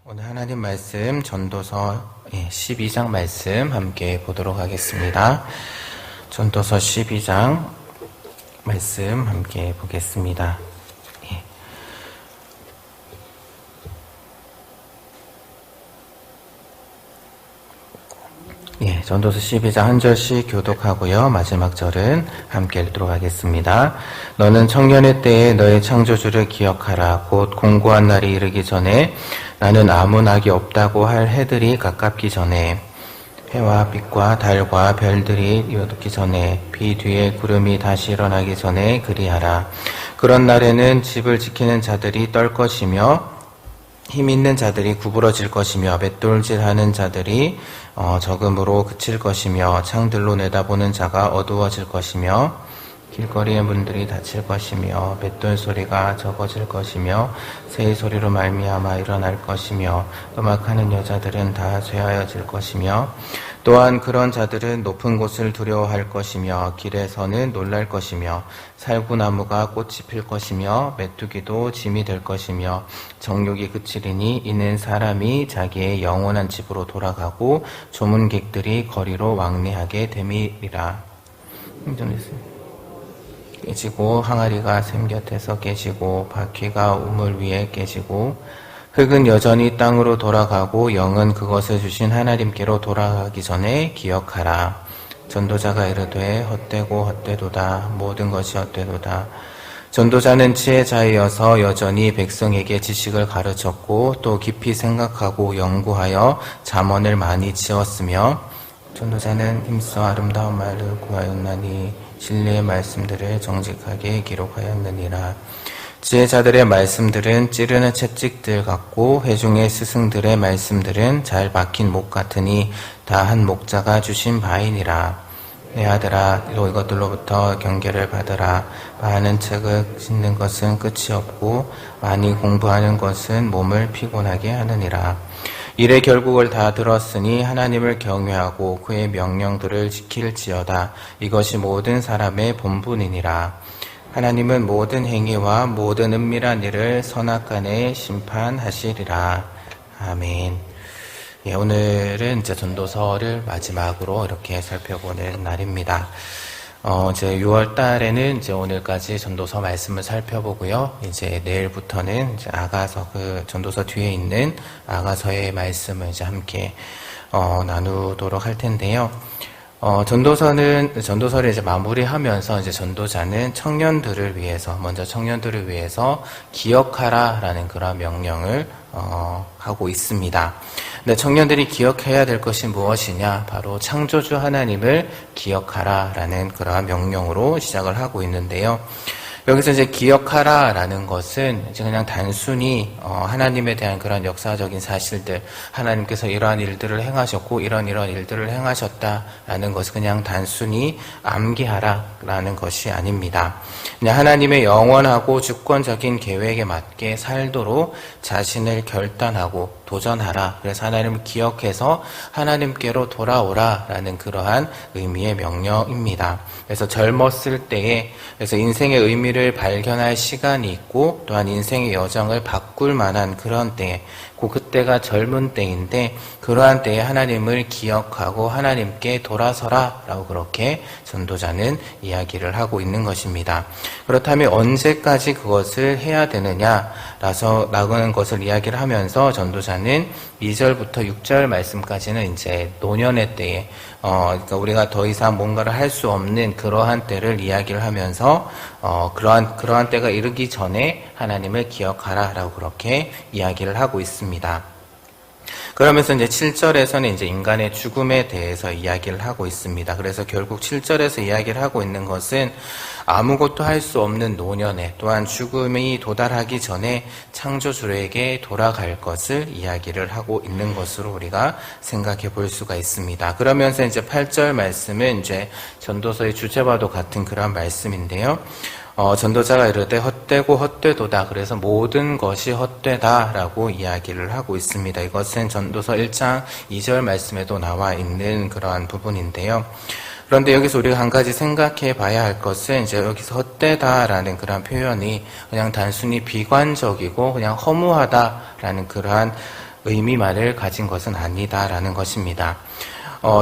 오늘 하나님 말씀 전도서 12장 말씀 함께 보도록 하겠습니다. 전도서 12장 말씀 함께 보겠습니다. 전도서 12장 한 절씩 교독하고요. 마지막 절은 함께 읽도록 하겠습니다. 너는 청년의 때에 너의 창조주를 기억하라. 곧 공고한 날이 이르기 전에 나는 아무 낙이 없다고 할 해들이 가깝기 전에 해와 빛과 달과 별들이 이어듣기 전에 비 뒤에 구름이 다시 일어나기 전에 그리하라. 그런 날에는 집을 지키는 자들이 떨 것이며 힘 있는 자들이 구부러질 것이며 맷돌질하는 자들이 적음으로 그칠 것이며 창들로 내다보는 자가 어두워질 것이며 길거리의 문들이 닫힐 것이며 맷돌 소리가 적어질 것이며 새 소리로 말미암아 일어날 것이며 음악하는 여자들은 다 쇠하여질 것이며 또한 그런 자들은 높은 곳을 두려워할 것이며 길에서는 놀랄 것이며 살구나무가 꽃이 필 것이며 메뚜기도 짐이 될 것이며 정욕이 그치리니 이는 사람이 자기의 영원한 집으로 돌아가고 조문객들이 거리로 왕래하게 됨이리라. 깨지고 항아리가 샘 곁에서 깨지고 바퀴가 우물 위에 깨지고 흙은 여전히 땅으로 돌아가고 영은 그것을 주신 하나님께로 돌아가기 전에 기억하라. 전도자가 이르되 헛되고 헛되도다. 모든 것이 헛되도다. 전도자는 지혜자이어서 여전히 백성에게 지식을 가르쳤고 또 깊이 생각하고 연구하여 잠언을 많이 지었으며 전도자는 힘써 아름다운 말을 구하였나니 진리의 말씀들을 정직하게 기록하였느니라. 지혜자들의 말씀들은 찌르는 채찍들 같고 회중의 스승들의 말씀들은 잘 박힌 목 같으니 다 한 목자가 주신 바이니라. 내 아들아, 이것들로부터 경계를 받으라. 많은 책을 찢는 것은 끝이 없고 많이 공부하는 것은 몸을 피곤하게 하느니라. 이래 결국을 다 들었으니 하나님을 경외하고 그의 명령들을 지킬지어다. 이것이 모든 사람의 본분이니라. 하나님은 모든 행위와 모든 은밀한 일을 선악간에 심판하시리라. 아멘. 오늘은 이제 전도서를 마지막으로 이렇게 살펴보는 날입니다. 이제 6월 달에는 이제 오늘까지 전도서 말씀을 살펴보고요. 이제 내일부터는 이제 아가서, 전도서 뒤에 있는 아가서의 말씀을 이제 함께, 나누도록 할 텐데요. 전도서를 이제 마무리하면서 이제 전도자는 청년들을 위해서, 먼저 청년들을 위해서 기억하라 라는 그런 명령을, 하고 있습니다. 근데 청년들이 기억해야 될 것이 무엇이냐? 바로 창조주 하나님을 기억하라 라는 그러한 명령으로 시작을 하고 있는데요. 여기서 이제 기억하라 라는 것은 이제 그냥 단순히 하나님에 대한 그런 역사적인 사실들, 하나님께서 이러한 일들을 행하셨고 이런 일들을 행하셨다라는 것을 그냥 단순히 암기하라 라는 것이 아닙니다. 그냥 하나님의 영원하고 주권적인 계획에 맞게 살도록 자신을 결단하고 도전하라. 그래서 하나님을 기억해서 하나님께로 돌아오라 라는 그러한 의미의 명령입니다. 그래서 젊었을 때에, 그래서 인생의 의미를 발견할 시간이 있고 또한 인생의 여정을 바꿀 만한 그런 때에, 그때가 젊은 때인데 그러한 때에 하나님을 기억하고 하나님께 돌아서라 라고 그렇게 전도자는 이야기를 하고 있는 것입니다. 그렇다면 언제까지 그것을 해야 되느냐 라는 것을 이야기를 하면서 전도자는 2절부터 6절 말씀까지는 이제 노년의 때에 그러니까 우리가 더 이상 뭔가를 할 수 없는 그러한 때를 이야기를 하면서 그러한 때가 이르기 전에 하나님을 기억하라 라고 그렇게 이야기를 하고 있습니다. 그러면서 이제 7절에서는 이제 인간의 죽음에 대해서 이야기를 하고 있습니다. 그래서 결국 7절에서 이야기를 하고 있는 것은 아무것도 할 수 없는 노년에, 또한 죽음이 도달하기 전에 창조주에게 돌아갈 것을 이야기를 하고 있는 것으로 우리가 생각해 볼 수가 있습니다. 그러면서 이제 8절 말씀은 이제 전도서의 주제와도 같은 그런 말씀인데요. 전도자가 이르되 헛되고 헛되도다. 그래서 모든 것이 헛되다라고 이야기를 하고 있습니다. 이것은 전도서 1장 2절 말씀에도 나와 있는 그러한 부분인데요. 그런데 여기서 우리가 한 가지 생각해 봐야 할 것은 이제 여기서 헛되다라는 그러한 표현이 그냥 단순히 비관적이고 그냥 허무하다라는 그러한 의미만을 가진 것은 아니다라는 것입니다.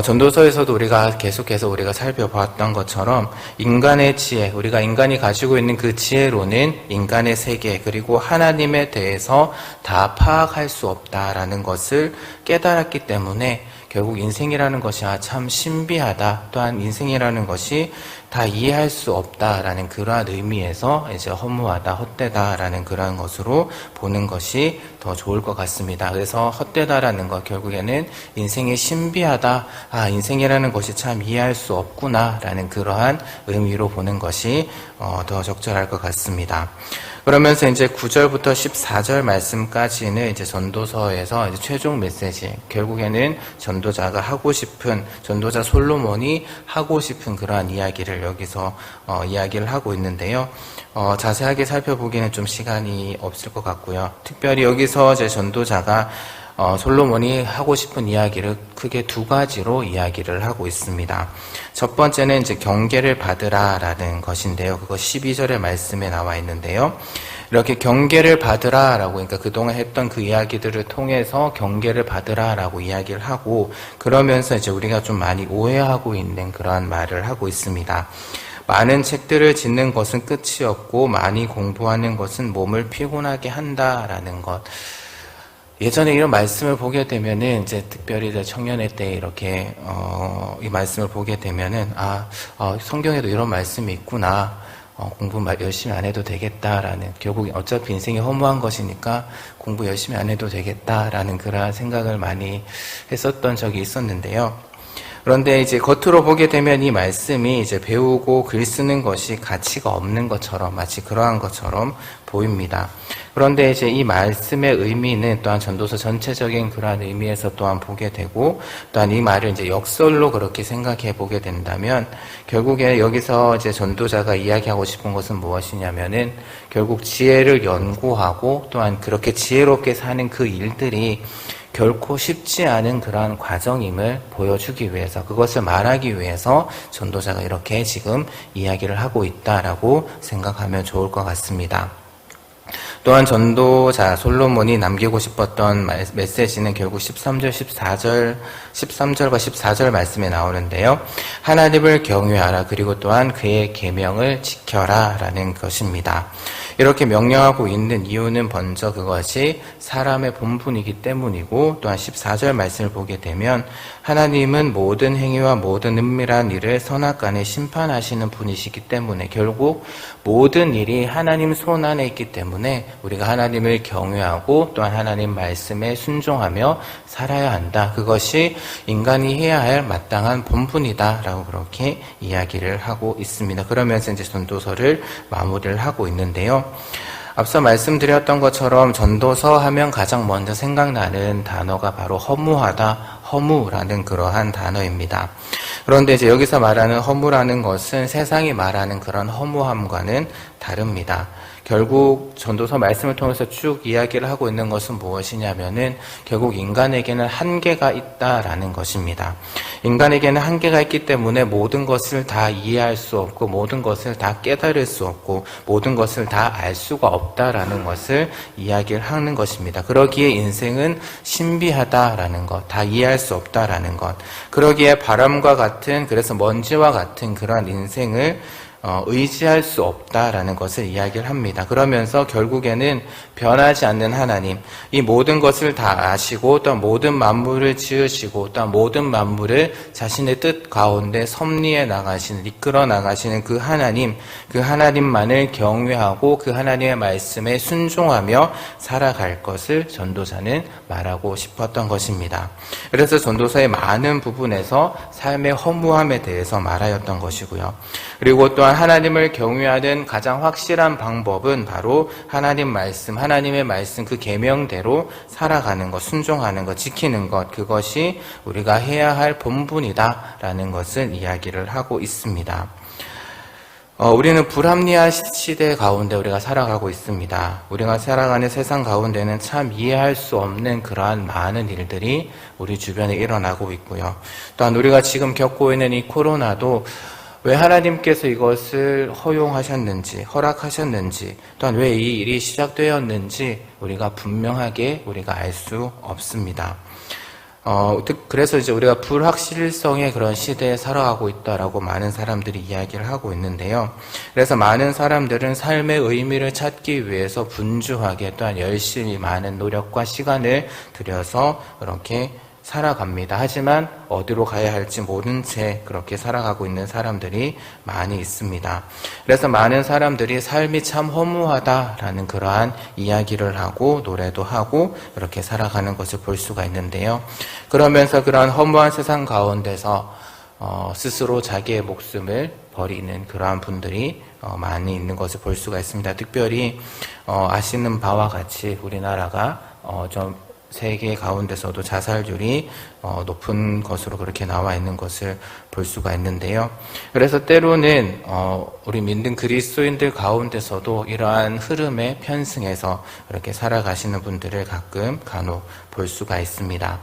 전도서에서도 우리가 계속해서 우리가 살펴봤던 것처럼 인간의 지혜, 우리가 인간이 가지고 있는 그 지혜로는 인간의 세계 그리고 하나님에 대해서 다 파악할 수 없다라는 것을 깨달았기 때문에 결국 인생이라는 것이 참 신비하다, 또한 인생이라는 것이 다 이해할 수 없다라는 그러한 의미에서 이제 허무하다, 헛되다라는 그러한 것으로 보는 것이 더 좋을 것 같습니다. 그래서 헛되다라는 것, 결국에는 인생이 신비하다, 인생이라는 것이 참 이해할 수 없구나라는 그러한 의미로 보는 것이 더 적절할 것 같습니다. 그러면서 이제 9절부터 14절 말씀까지는 이제 전도서에서 이제 최종 메시지, 결국에는 전도자 솔로몬이 하고 싶은 그러한 이야기를 여기서 이야기를 하고 있는데요. 자세하게 살펴보기는 좀 시간이 없을 것 같고요. 특별히 여기서 이제 전도자가 솔로몬이 하고 싶은 이야기를 크게 두 가지로 이야기를 하고 있습니다. 첫 번째는 이제 경계를 받으라라는 것인데요. 그거 12절의 말씀에 나와 있는데요. 이렇게 경계를 받으라라고, 그러니까 그동안 했던 그 이야기들을 통해서 경계를 받으라라고 이야기를 하고, 그러면서 이제 우리가 좀 많이 오해하고 있는 그러한 말을 하고 있습니다. 많은 책들을 짓는 것은 끝이 없고 많이 공부하는 것은 몸을 피곤하게 한다라는 것. 예전에 이런 말씀을 보게 되면은 이제 특별히 이제 청년회 때 이렇게 이 말씀을 보게 되면은 성경에도 이런 말씀이 있구나. 공부 열심히 안 해도 되겠다라는, 결국 어차피 인생이 허무한 것이니까 공부 열심히 안 해도 되겠다라는 그런 생각을 많이 했었던 적이 있었는데요. 그런데 이제 겉으로 보게 되면 이 말씀이 이제 배우고 글 쓰는 것이 가치가 없는 것처럼, 마치 그러한 것처럼 보입니다. 그런데 이제 이 말씀의 의미는 또한 전도서 전체적인 그러한 의미에서 또한 보게 되고, 또한 이 말을 이제 역설로 그렇게 생각해 보게 된다면, 결국에 여기서 이제 전도자가 이야기하고 싶은 것은 무엇이냐면은, 결국 지혜를 연구하고 또한 그렇게 지혜롭게 사는 그 일들이 결코 쉽지 않은 그러한 과정임을 보여주기 위해서, 그것을 말하기 위해서 전도자가 이렇게 지금 이야기를 하고 있다라고 생각하면 좋을 것 같습니다. 또한 전도자 솔로몬이 남기고 싶었던 메시지는 결국 13절과 14절 말씀에 나오는데요. 하나님을 경외하라, 그리고 또한 그의 계명을 지켜라 라는 것입니다. 이렇게 명령하고 있는 이유는 먼저 그것이 사람의 본분이기 때문이고, 또한 14절 말씀을 보게 되면 하나님은 모든 행위와 모든 은밀한 일을 선악간에 심판하시는 분이시기 때문에, 결국 모든 일이 하나님 손 안에 있기 때문에 우리가 하나님을 경외하고 또한 하나님 말씀에 순종하며 살아야 한다. 그것이 인간이 해야 할 마땅한 본분이다 라고 그렇게 이야기를 하고 있습니다. 그러면서 이제 전도서를 마무리를 하고 있는데요. 앞서 말씀드렸던 것처럼 전도서 하면 가장 먼저 생각나는 단어가 바로 허무하다, 허무라는 그러한 단어입니다. 그런데 이제 여기서 말하는 허무라는 것은 세상이 말하는 그런 허무함과는 다릅니다. 결국 전도서 말씀을 통해서 쭉 이야기를 하고 있는 것은 무엇이냐면은 결국 인간에게는 한계가 있다라는 것입니다. 인간에게는 한계가 있기 때문에 모든 것을 다 이해할 수 없고 모든 것을 다 깨달을 수 없고 모든 것을 다 알 수가 없다라는 것을 이야기를 하는 것입니다. 그러기에 인생은 신비하다라는 것, 다 이해할 수 없다라는 것, 그러기에 바람과 같은, 그래서 먼지와 같은 그러한 인생을 의지할 수 없다라는 것을 이야기를 합니다. 그러면서 결국에는 변하지 않는 하나님, 이 모든 것을 다 아시고 또 모든 만물을 지으시고 또 모든 만물을 자신의 뜻 가운데 섭리해 나가시는, 이끌어 나가시는 그 하나님만을 경외하고 그 하나님의 말씀에 순종하며 살아갈 것을 전도자는 말하고 싶었던 것입니다. 그래서 전도서의 많은 부분에서 삶의 허무함에 대해서 말하였던 것이고요. 그리고 또한 하나님을 경외하는 가장 확실한 방법은 바로 하나님의 말씀 그 계명대로 살아가는 것, 순종하는 것, 지키는 것, 그것이 우리가 해야 할 본분이다라는 것을 이야기를 하고 있습니다. 우리는 불합리한 시대 가운데 우리가 살아가고 있습니다. 우리가 살아가는 세상 가운데는 참 이해할 수 없는 그러한 많은 일들이 우리 주변에 일어나고 있고요. 또한 우리가 지금 겪고 있는 이 코로나도 왜 하나님께서 이것을 허용하셨는지, 허락하셨는지, 또한 왜 이 일이 시작되었는지 우리가 분명하게 우리가 알 수 없습니다. 그래서 이제 우리가 불확실성의 그런 시대에 살아가고 있다라고 많은 사람들이 이야기를 하고 있는데요. 그래서 많은 사람들은 삶의 의미를 찾기 위해서 분주하게 또한 열심히 많은 노력과 시간을 들여서 그렇게 살아갑니다. 하지만 어디로 가야 할지 모른 채 그렇게 살아가고 있는 사람들이 많이 있습니다. 그래서 많은 사람들이 삶이 참 허무하다라는 그러한 이야기를 하고 노래도 하고 그렇게 살아가는 것을 볼 수가 있는데요. 그러면서 그러한 허무한 세상 가운데서 스스로 자기의 목숨을 버리는 그러한 분들이 많이 있는 것을 볼 수가 있습니다. 특별히 아시는 바와 같이 우리나라가 좀 세계 가운데서도 자살률이 높은 것으로 그렇게 나와 있는 것을 볼 수가 있는데요. 그래서 때로는 우리 믿는 그리스도인들 가운데서도 이러한 흐름에 편승해서 이렇게 살아가시는 분들을 간혹 볼 수가 있습니다.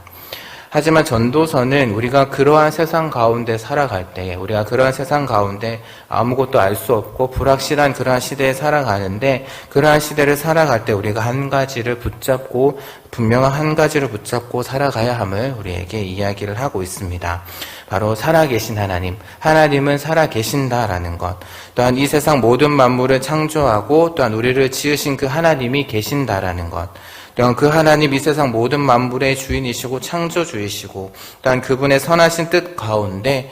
하지만 전도서는 우리가 그러한 세상 가운데 살아갈 때, 우리가 그러한 세상 가운데 아무것도 알 수 없고 불확실한 그러한 시대에 살아가는데, 그러한 시대를 살아갈 때 우리가 한 가지를 붙잡고, 분명한 한 가지를 붙잡고 살아가야 함을 우리에게 이야기를 하고 있습니다. 바로 살아계신 하나님, 하나님은 살아계신다라는 것, 또한 이 세상 모든 만물을 창조하고 또한 우리를 지으신 그 하나님이 계신다라는 것, 또한 그 하나님 이 세상 모든 만물의 주인이시고 창조주이시고 또한 그분의 선하신 뜻 가운데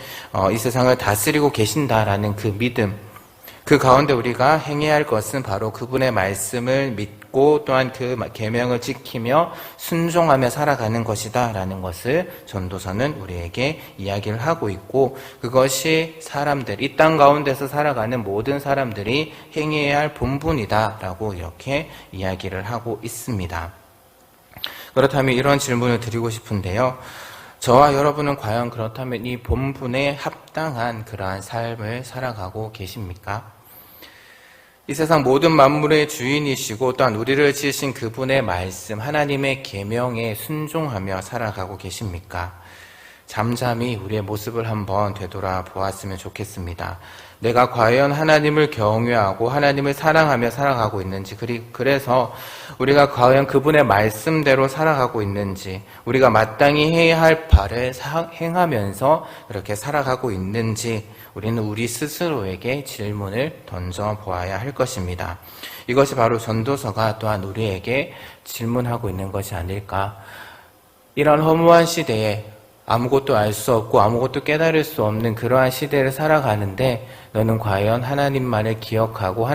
이 세상을 다스리고 계신다라는 그 믿음, 그 가운데 우리가 행해야 할 것은 바로 그분의 말씀을 믿고 또한 그 계명을 지키며 순종하며 살아가는 것이다 라는 것을 전도서는 우리에게 이야기를 하고 있고, 그것이 사람들, 이 땅 가운데서 살아가는 모든 사람들이 행해야 할 본분이다 라고 이렇게 이야기를 하고 있습니다. 그렇다면 이런 질문을 드리고 싶은데요. 저와 여러분은 과연 그렇다면 이 본분에 합당한 그러한 삶을 살아가고 계십니까? 이 세상 모든 만물의 주인이시고 또한 우리를 지으신 그분의 말씀, 하나님의 계명에 순종하며 살아가고 계십니까? 잠잠히 우리의 모습을 한번 되돌아보았으면 좋겠습니다. 내가 과연 하나님을 경외하고 하나님을 사랑하며 살아가고 있는지, 그래서 우리가 과연 그분의 말씀대로 살아가고 있는지, 우리가 마땅히 해야 할 바를 행하면서 그렇게 살아가고 있는지 우리는 우리 스스로에게 질문을 던져보아야 할 것입니다. 이것이 바로 전도서가 또한 우리에게 질문하고 있는 것이 아닐까. 이런 허무한 시대에 아무것도 알 수 없고 아무것도 깨달을 수 없는 그러한 시대를 살아가는데 너는 과연 하나님만을 기억하고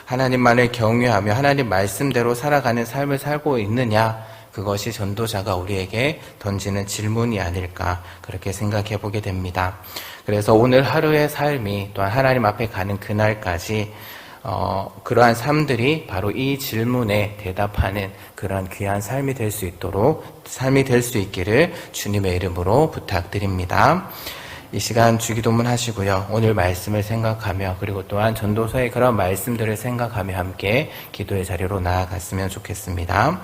하나님만을 경외하며 하나님 말씀대로 살아가는 삶을 살고 있느냐? 그것이 전도자가 우리에게 던지는 질문이 아닐까 그렇게 생각해 보게 됩니다. 그래서 오늘 하루의 삶이 또한 하나님 앞에 가는 그날까지 그러한 삶들이 바로 이 질문에 대답하는 그러한 귀한 삶이 될 수 있기를 주님의 이름으로 부탁드립니다. 이 시간 주기도문 하시고요. 오늘 말씀을 생각하며 그리고 또한 전도서의 그런 말씀들을 생각하며 함께 기도의 자리로 나아갔으면 좋겠습니다.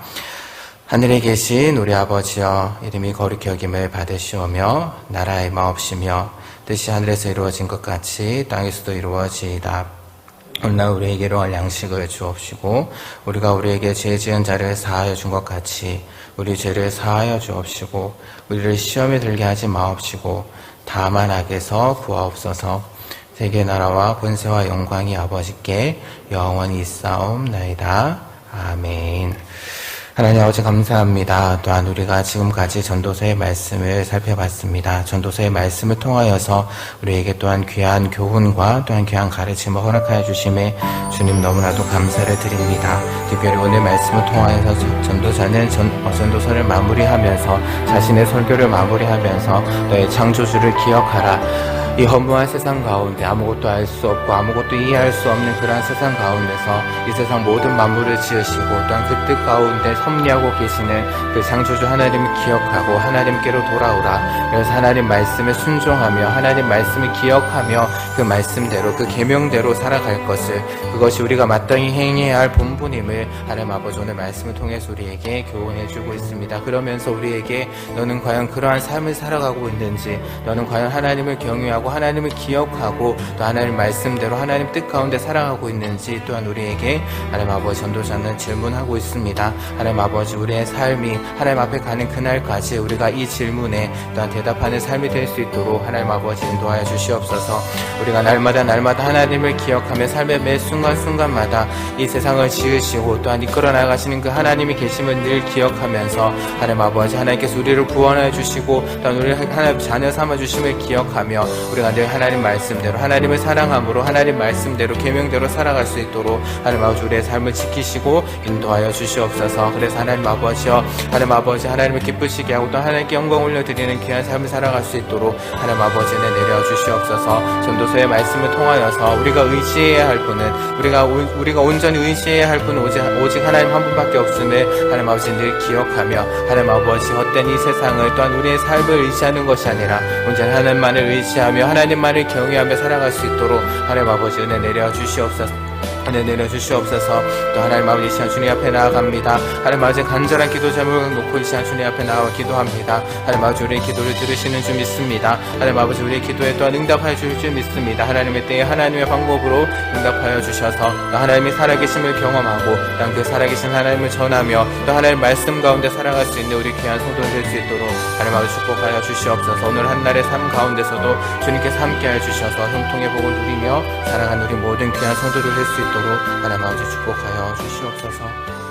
하늘에 계신 우리 아버지여, 이름이 거룩히 여김을 받으시오며 나라의 마옵시며 뜻이 하늘에서 이루어진 것 같이 땅에서도 이루어지이다. 오늘 우리에게로 할 양식을 주옵시고 우리가 우리에게 죄 지은 자를 사하여 준 것 같이 우리 죄를 사하여 주옵시고 우리를 시험에 들게 하지 마옵시고 다만 악에서 구하옵소서. 세계 나라와 권세와 영광이 아버지께 영원히 있사옵나이다. 아멘. 하나님 아버지 감사합니다. 또한 우리가 지금까지 전도서의 말씀을 살펴봤습니다. 전도서의 말씀을 통하여서 우리에게 또한 귀한 교훈과 또한 귀한 가르침을 허락하여 주심에 주님 너무나도 감사를 드립니다. 특별히 오늘 말씀을 통하여서 전도자는 전도서를 마무리하면서 자신의 설교를 마무리하면서 너의 창조주를 기억하라. 이 허무한 세상 가운데 아무것도 알 수 없고 아무것도 이해할 수 없는 그러한 세상 가운데서 이 세상 모든 만물을 지으시고 또한 그 뜻 가운데 섭리하고 계시는 그 창조주 하나님을 기억하고 하나님께로 돌아오라. 그래서 하나님 말씀에 순종하며 하나님 말씀을 기억하며 그 말씀대로 그 계명대로 살아갈 것을, 그것이 우리가 마땅히 행해야 할 본분임을 하나님 아버지 오늘 말씀을 통해서 우리에게 교훈해주고 있습니다. 그러면서 우리에게 너는 과연 그러한 삶을 살아가고 있는지, 너는 과연 하나님을 경외하고 하나님을 기억하고 또 하나님 말씀대로 하나님 뜻 가운데 살아가고 있는지 또한 우리에게 하나님 아버지 전도자는 질문하고 있습니다. 하나님 아버지 우리의 삶이 하나님 앞에 가는 그날까지 우리가 이 질문에 또한 대답하는 삶이 될 수 있도록 하나님 아버지 인도하여 주시옵소서. 우리가 날마다 하나님을 기억하며 삶의 매 순간순간마다 이 세상을 지으시고 또한 이끌어 나가시는 그 하나님이 계심을 늘 기억하면서 하나님 아버지 하나님께서 우리를 구원하여 주시고 또한 우리를 하나님 자녀 삼아 주심을 기억하며 우리가 늘 하나님 말씀대로 하나님을 사랑함으로 하나님 말씀대로 계명대로 살아갈 수 있도록 하나님 아버지 우리의 삶을 지키시고 인도하여 주시옵소서. 그래서 하나님 아버지여, 하나님 아버지 하나님을 기쁘시게 하고 또 하나님께 영광 올려드리는 귀한 삶을 살아갈 수 있도록 하나님 아버지는 내려 주시옵소서. 전도서의 말씀을 통하여서 우리가 의지해야 할 분은 우리가 온전히 의지해야 할 분은 오직 하나님 한 분밖에 없음을 하나님 아버지 늘 기억하며 하나님 아버지 헛된 이 세상을 또한 우리의 삶을 의지하는 것이 아니라 온전히 하나님만을 의지하며 하나님만을 경외하며 살아갈 수 있도록 하나님 아버지 은혜 내려 주시옵소서. 은혜 내려주시옵소서. 또 하나님 아버지 이 시간 주님 앞에 나아갑니다. 하나님 아버지 간절한 기도 제목을 놓고 이 시간 주님 앞에 나와 기도합니다. 하나님 아버지 우리의 기도를 들으시는 줄 믿습니다. 하나님 아버지 우리의 기도에 또한 응답하여 주실 줄 믿습니다. 하나님의 때에 하나님의 방법으로 응답하여 주셔서 또 하나님의 살아계심을 경험하고 또한 그 살아계신 하나님을 전하며 또 하나님의 말씀 가운데 살아갈 수 있는 우리 귀한 성도를 될 수 있도록 하나님 아버지 축복하여 주시옵소서. 오늘 한날의 삶 가운데서도 주님께서 함께하여 주셔서 형통의 복을 누리며 살아가는 우리 모든 귀한 성도를 될 수 있도록 하나님 아버지 축복하여 주시옵소서.